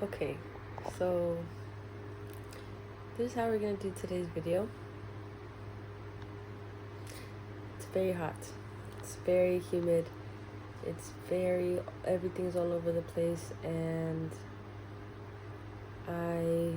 Okay, so this is how we're gonna do today's video. It's very hot. It's very humid. Everything's all over the place, and I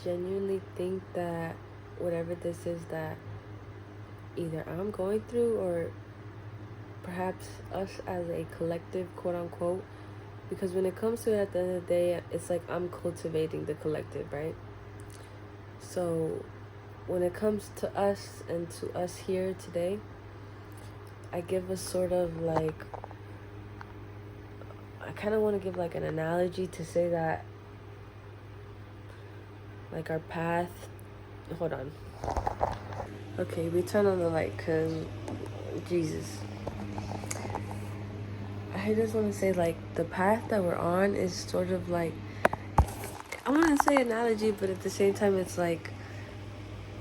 genuinely think that whatever this is that either I'm going through or perhaps us as a collective, quote unquote, because when it comes to it at the end of the day, it's like I'm cultivating the collective, right? So when it comes to us and to us here today, I give a sort of like, I kind of want to give like an analogy to say that like our path, hold on. Okay, we turn on the light because Jesus. I just want to say like the path that we're on is sort of like, I want to say analogy, but at the same time it's like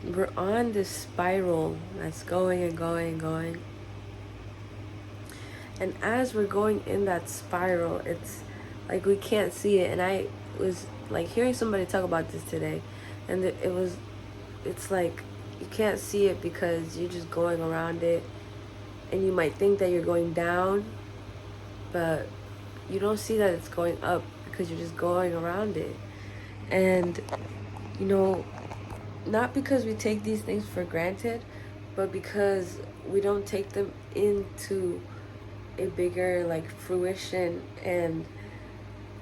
we're on this spiral that's going and going and going. And as we're going in that spiral, it's like we can't see it. And I was like hearing somebody talk about this today, and it's like you can't see it because you're just going around it, and you might think that you're going down, but you don't see that it's going up because you're just going around it. And not because we take these things for granted, but because we don't take them into a bigger like fruition and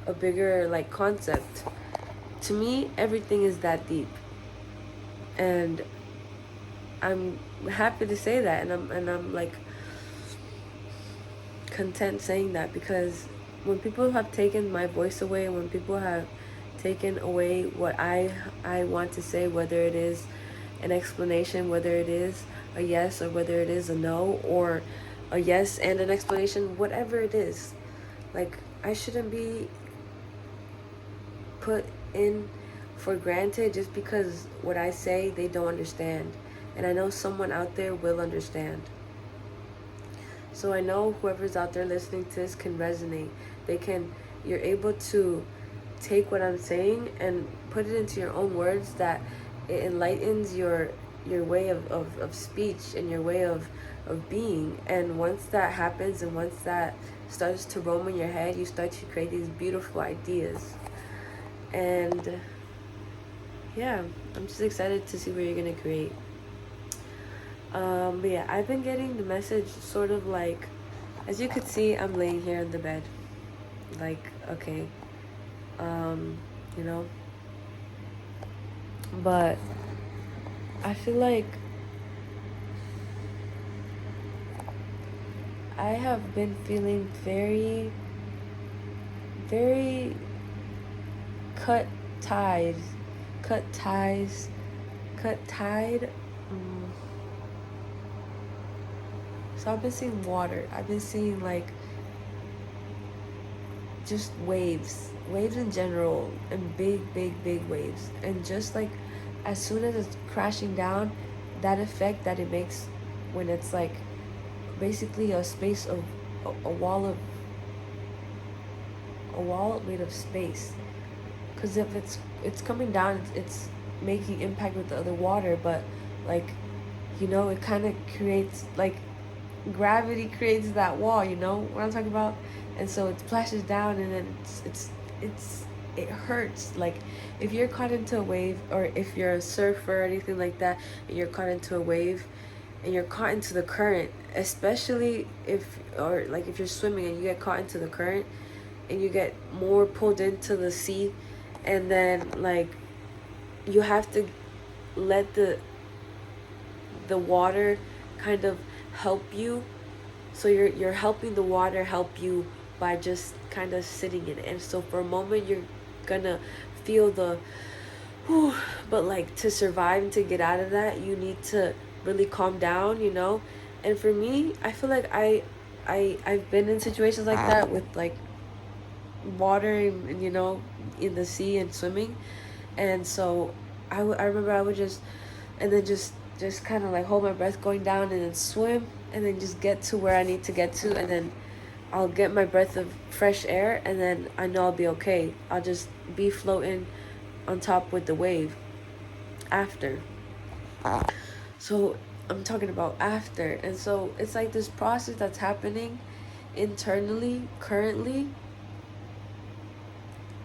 a bigger like concept. To me, everything is that deep, and I'm happy to say that, and I'm like content saying that, because when people have taken my voice away, when people have taken away what I want to say, whether it is an explanation, whether it is a yes or whether it is a no, or a yes and an explanation, whatever it is, like I shouldn't be put in for granted just because what I say they don't understand. And I know someone out there will understand. So I know whoever's out there listening to this can resonate. You're able to take what I'm saying and put it into your own words, that it enlightens your way of speech and your way of being. And once that happens, and once that starts to roam in your head, you start to create these beautiful ideas. And yeah, I'm just excited to see what you're gonna create. But yeah, I've been getting the message sort of like, as you could see, I'm laying here in the bed. Like, okay, you know. But I feel like I have been feeling very, very cut tied. So I've been seeing water. I've been seeing like just waves in general, and big waves. And just like as soon as it's crashing down, that effect that it makes when it's like basically a space of a wall made of space. Because if it's coming down, it's making impact with the other water, but like, it kind of creates like gravity creates that wall, you know what I'm talking about? And so it splashes down, and then it hurts. Like if you're caught into a wave, or if you're a surfer or anything like that, and you're caught into a wave and you're caught into the current, especially if you're swimming and you get caught into the current and you get more pulled into the sea, and then like you have to let the water kind of help you. So you're helping the water help you by just kind of sitting in it. And so for a moment you're gonna feel the whew, but like to survive and to get out of that, you need to really calm down, And for me, I feel like I've been in situations like that with like water and in the sea and swimming. And so I remember I would just, and then just just kind of like hold my breath going down and then swim and then just get to where I need to get to, and then I'll get my breath of fresh air, and then I know I'll be okay. I'll just be floating on top with the wave after. So I'm talking about after. And so it's like this process that's happening internally currently,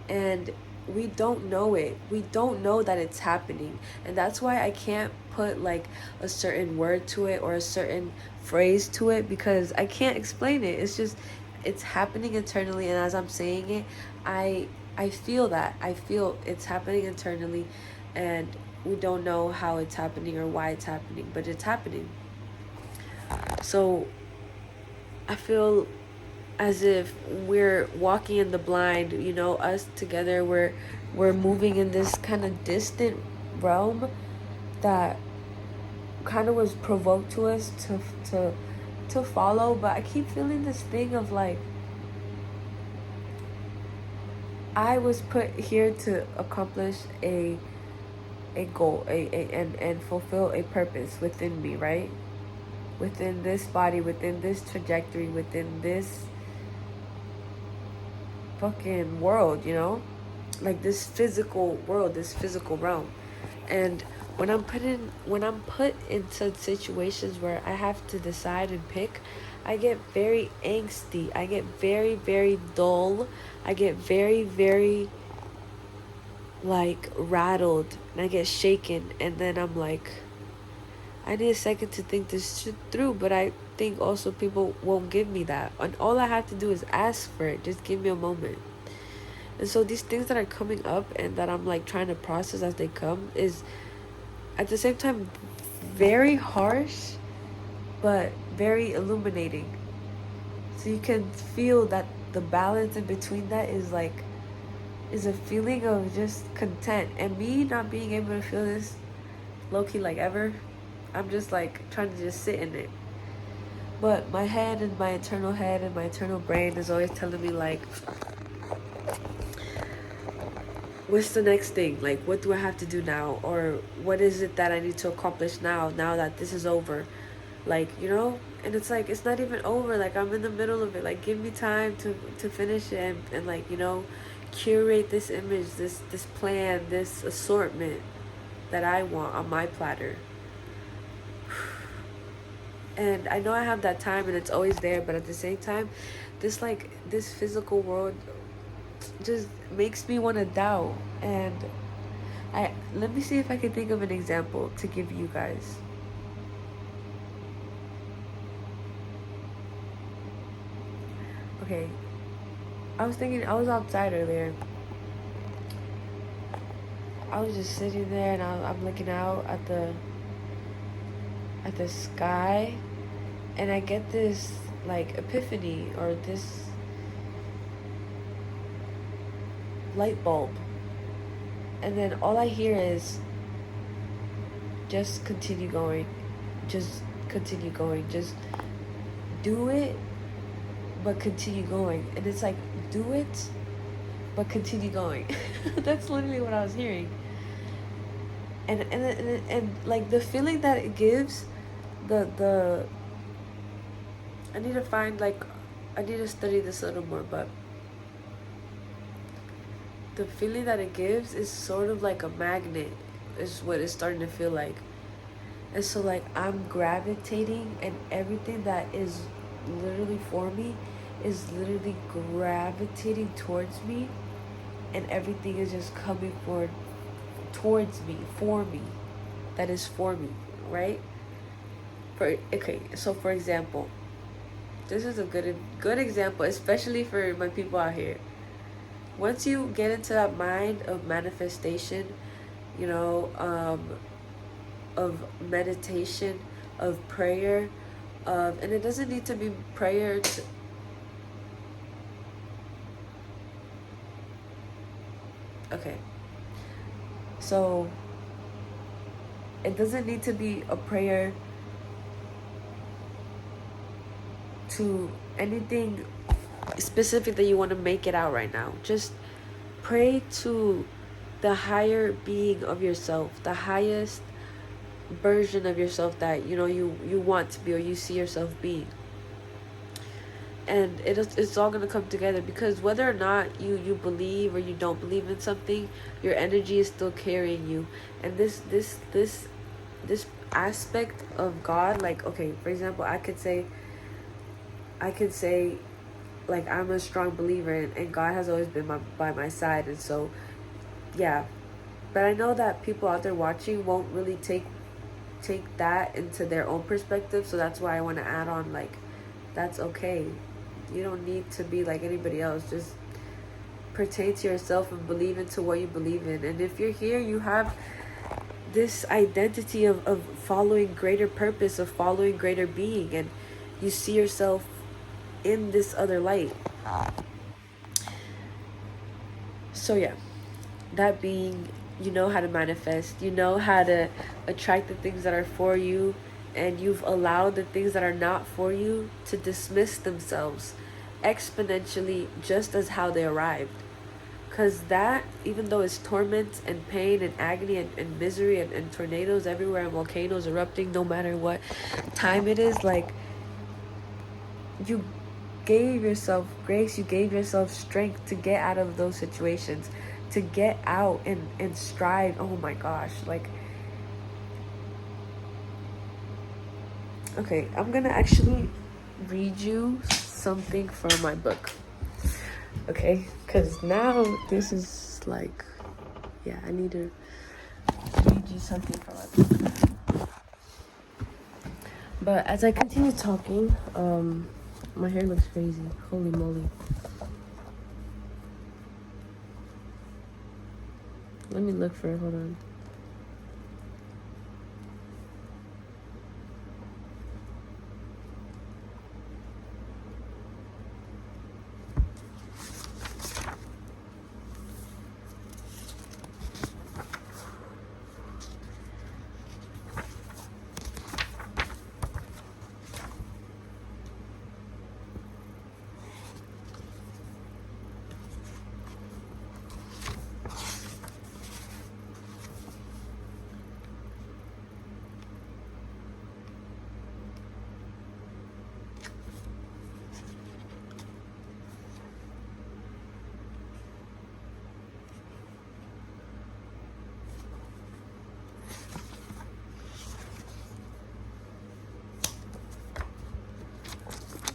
and we don't know it. We don't know that it's happening. And that's why I can't put like a certain word to it or a certain phrase to it, because I can't explain it. It's just, it's happening internally, and as I'm saying it, I feel that. I feel it's happening internally, and we don't know how it's happening or why it's happening, but it's happening. So I feel as if we're walking in the blind, you know, us together, we're moving in this kind of distant realm that kind of was provoked to us to follow. But I keep feeling this thing of like, I was put here to accomplish a goal, and fulfill a purpose within me, right? Within this body, within this trajectory, within this fucking world, you know? Like this physical world, this physical realm. And when I'm put into situations where I have to decide and pick, I get very angsty. I get very, very dull. I get very, very like rattled, and I get shaken, and then I'm like, I need a second to think this shit through. But I think also people won't give me that, and all I have to do is ask for it. Just give me a moment. And so these things that are coming up and that I'm like trying to process as they come is at the same time very harsh but very illuminating. So you can feel that the balance in between that is a feeling of just content. And me not being able to feel this low-key like ever, I'm just like trying to just sit in it. But my head and my internal brain is always telling me like, what's the next thing? Like, what do I have to do now? Or what is it that I need to accomplish now that this is over? Like, you know? And it's like, it's not even over. Like, I'm in the middle of it. Like, give me time to finish it, and like, you know, curate this image, this plan, this assortment that I want on my platter. And I know I have that time and it's always there, but at the same time, this physical world just makes me want to doubt. And let me see if I can think of an example to give you guys. Okay, I was outside earlier. I was just sitting there, and I'm looking out at the sky, and I get this like epiphany, or this light bulb, and then all I hear is, just continue going, just continue going, just do it, but continue going. And it's like, do it, but continue going. That's literally what I was hearing. And like the feeling that it gives, the I need to find, like, I need to study this a little more, but the feeling that it gives is sort of like a magnet, is what it's starting to feel like. And so like I'm gravitating, and everything that is literally for me is literally gravitating towards me, and everything is just coming forward towards me, for me, that is for me, right? So for example, this is a good example, especially for my people out here. Once you get into that mind of manifestation, you know, of meditation, of prayer, and it doesn't need to be prayer to, okay, so it doesn't need to be a prayer to anything specific that you want to make it out right now. Just pray to the higher being of yourself, the highest version of yourself that you want to be, or you see yourself being. And it's all going to come together, because whether or not you believe or you don't believe in something, your energy is still carrying you. And this aspect of God, like, okay, for example, I could say like, I'm a strong believer, and God has always been by my side. And so, yeah. But I know that people out there watching won't really take that into their own perspective. So that's why I want to add on, like, that's okay. You don't need to be like anybody else. Just pertain to yourself and believe into what you believe in. And if you're here, you have this identity of following greater purpose, of following greater being, and you see yourself in this other light. So yeah, that being, you know how to manifest, you know how to attract the things that are for you, and you've allowed the things that are not for you to dismiss themselves exponentially, just as how they arrived. Because that, even though it's torment and pain and agony and misery and tornadoes everywhere and volcanoes erupting, no matter what time it is, like, you gave yourself grace, you gave yourself strength to get out of those situations, to get out and strive. Oh my gosh, like, okay, I'm gonna actually read you something from my book, okay? Because now this is like, yeah, I need to read you something from my book. But as I continue talking, my hair looks crazy. Holy moly. Let me look for it. Hold on.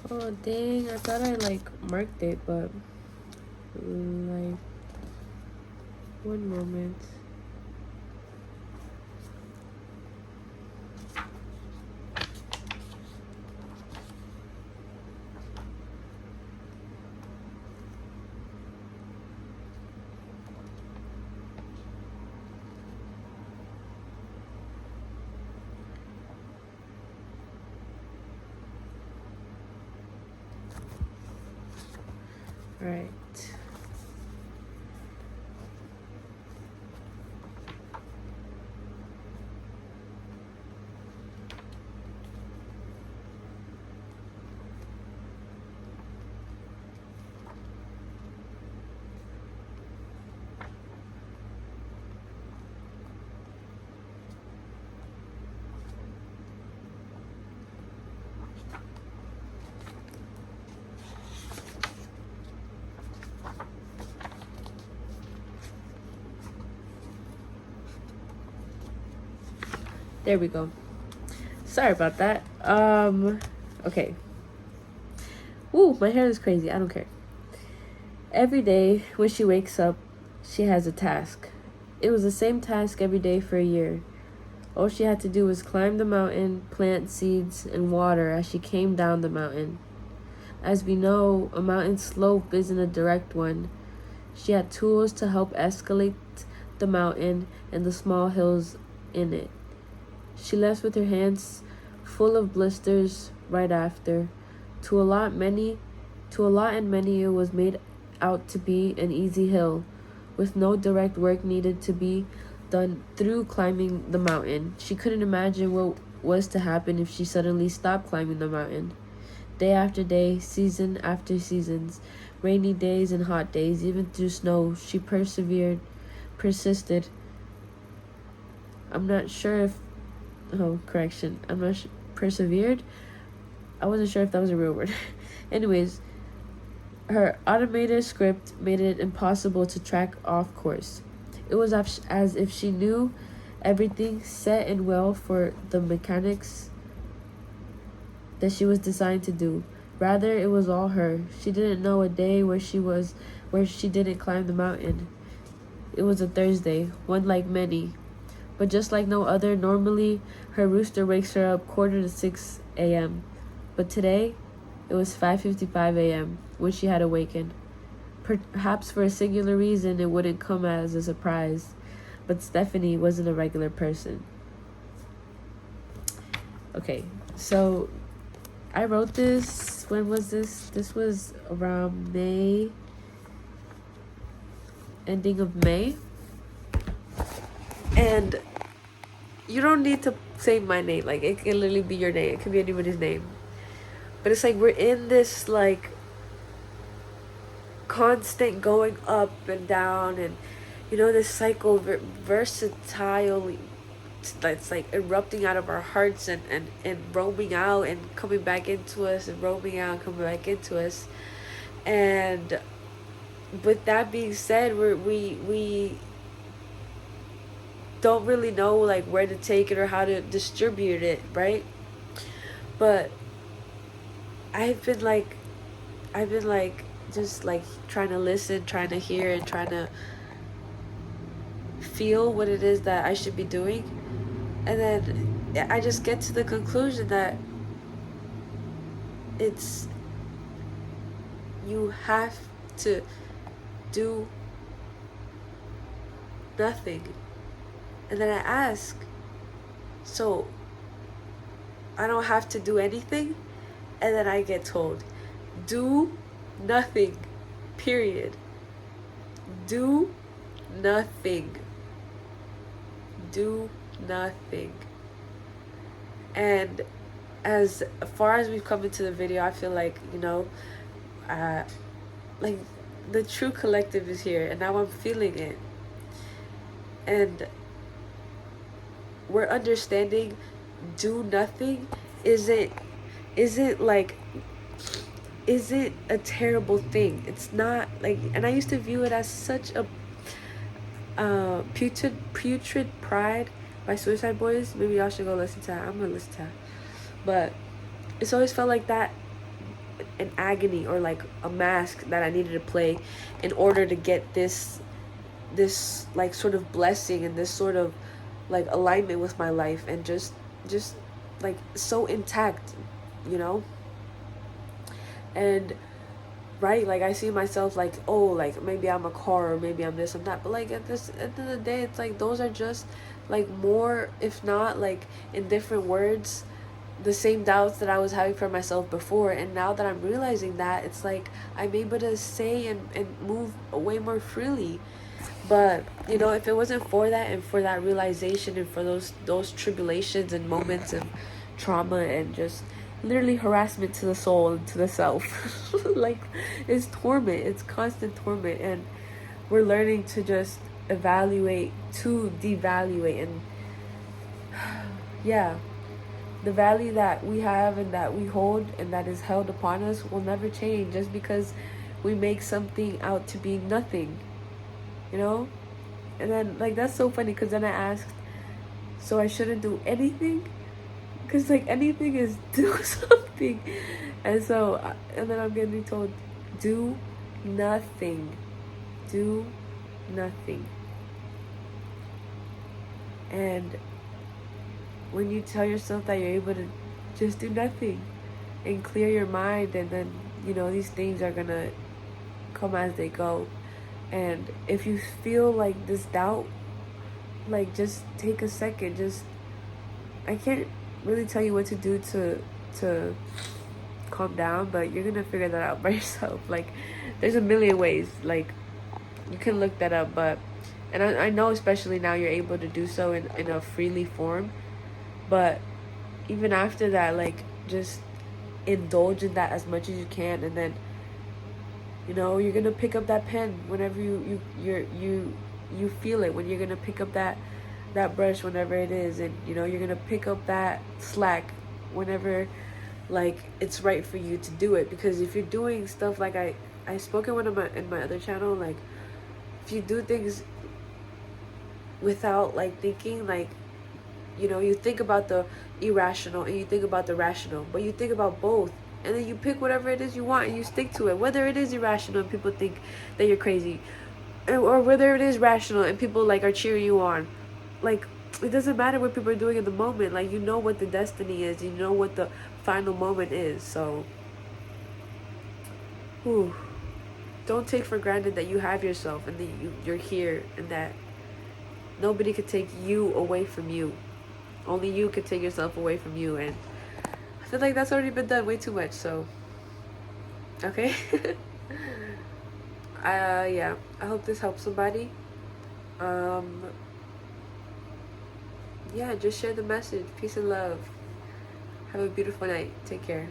Oh dang, I thought I like marked it, but like, one moment. Right. There we go. Sorry about that. Okay. Ooh, my hair is crazy. I don't care. Every day when she wakes up, she has a task. It was the same task every day for a year. All she had to do was climb the mountain, plant seeds, and water as she came down the mountain. As we know, a mountain slope isn't a direct one. She had tools to help escalate the mountain and the small hills in it. She left with her hands full of blisters right after. To a lot and many, it was made out to be an easy hill, with no direct work needed to be done through climbing the mountain. She couldn't imagine what was to happen if she suddenly stopped climbing the mountain. Day after day, season after seasons, rainy days and hot days, even through snow, she persisted. I'm not sure if Oh, correction. I'm not persevered. I wasn't sure if that was a real word. Anyways, her automated script made it impossible to track off course. It was as if she knew everything set and well for the mechanics that she was designed to do. Rather, it was all her. She didn't know a day where she didn't climb the mountain. It was a Thursday, one like many. But just like no other, normally her rooster wakes her up 5:45 a.m. But today, it was 5:55 a.m. when she had awakened. Perhaps for a singular reason, it wouldn't come as a surprise. But Stephanie wasn't a regular person. Okay, so I wrote this. When was this? This was around May. Ending of May. And you don't need to say my name. Like, it can literally be your name. It can be anybody's name. But it's like we're in this, like, constant going up and down. And, you know, this cycle versatile that's like erupting out of our hearts and roaming out and coming back into us and roaming out and coming back into us. And with that being said, we don't really know like where to take it or how to distribute it, right? But I've been like just like trying to listen, trying to hear, and trying to feel what it is that I should be doing. And then I just get to the conclusion that it's you have to do nothing. And then I ask, so I don't have to do anything? And then I get told, do nothing, period. Do nothing. Do nothing. And as far as we've come into the video, I feel like, you know, like the true collective is here, and now I'm feeling it. And we're understanding do nothing isn't a terrible thing. It's not like, and I used to view it as such a putrid pride by Suicide Boys. Maybe y'all should go listen to that. I'm gonna listen to that. But it's always felt like that, an agony or like a mask that I needed to play in order to get this like sort of blessing and this sort of like alignment with my life, and just like so intact, you know. And right, like I see myself like, oh, like maybe I'm a car or maybe I'm this and that, but like at the end of the day, it's like those are just like more, if not like in different words, the same doubts that I was having for myself before. And now that I'm realizing that, it's like I'm able to say and move way more freely. But you know, if it wasn't for that and for that realization and for those tribulations and moments of trauma and just literally harassment to the soul and to the self, like it's torment, it's constant torment. And we're learning to just evaluate, to devaluate. And yeah, the value that we have and that we hold and that is held upon us will never change just because we make something out to be nothing, you know. And then like that's so funny, because then I asked, so I shouldn't do anything? Because like anything is do something. And so, and then I'm getting told, do nothing. Do nothing. And when you tell yourself that you're able to just do nothing and clear your mind, and then, you know, these things are gonna come as they go. And if you feel like this doubt, like just take a second. Just, I can't really tell you what to do to calm down, but you're gonna figure that out by yourself. Like there's a million ways, like you can look that up. But and I know especially now you're able to do so in a freely form. But even after that, like just indulge in that as much as you can. And then, you know, you're gonna pick up that pen whenever you feel it. When you're gonna pick up that that brush whenever it is, and you know you're gonna pick up that slack whenever like it's right for you to do it. Because if you're doing stuff like I spoke in one of my in my other channel, like if you do things without like thinking, like you know, you think about the irrational and you think about the rational, but you think about both, and then you pick whatever it is you want and you stick to it, whether it is irrational and people think that you're crazy, or whether it is rational and people like are cheering you on. Like it doesn't matter what people are doing in the moment. Like you know what the destiny is, you know what the final moment is. So whew, don't take for granted that you have yourself and that you're here, and that nobody could take you away from you. Only you could take yourself away from you, and I feel like that's already been done way too much. So okay. Yeah, I hope this helps somebody. um yeah, just share the message. Peace and love. Have a beautiful night. Take care.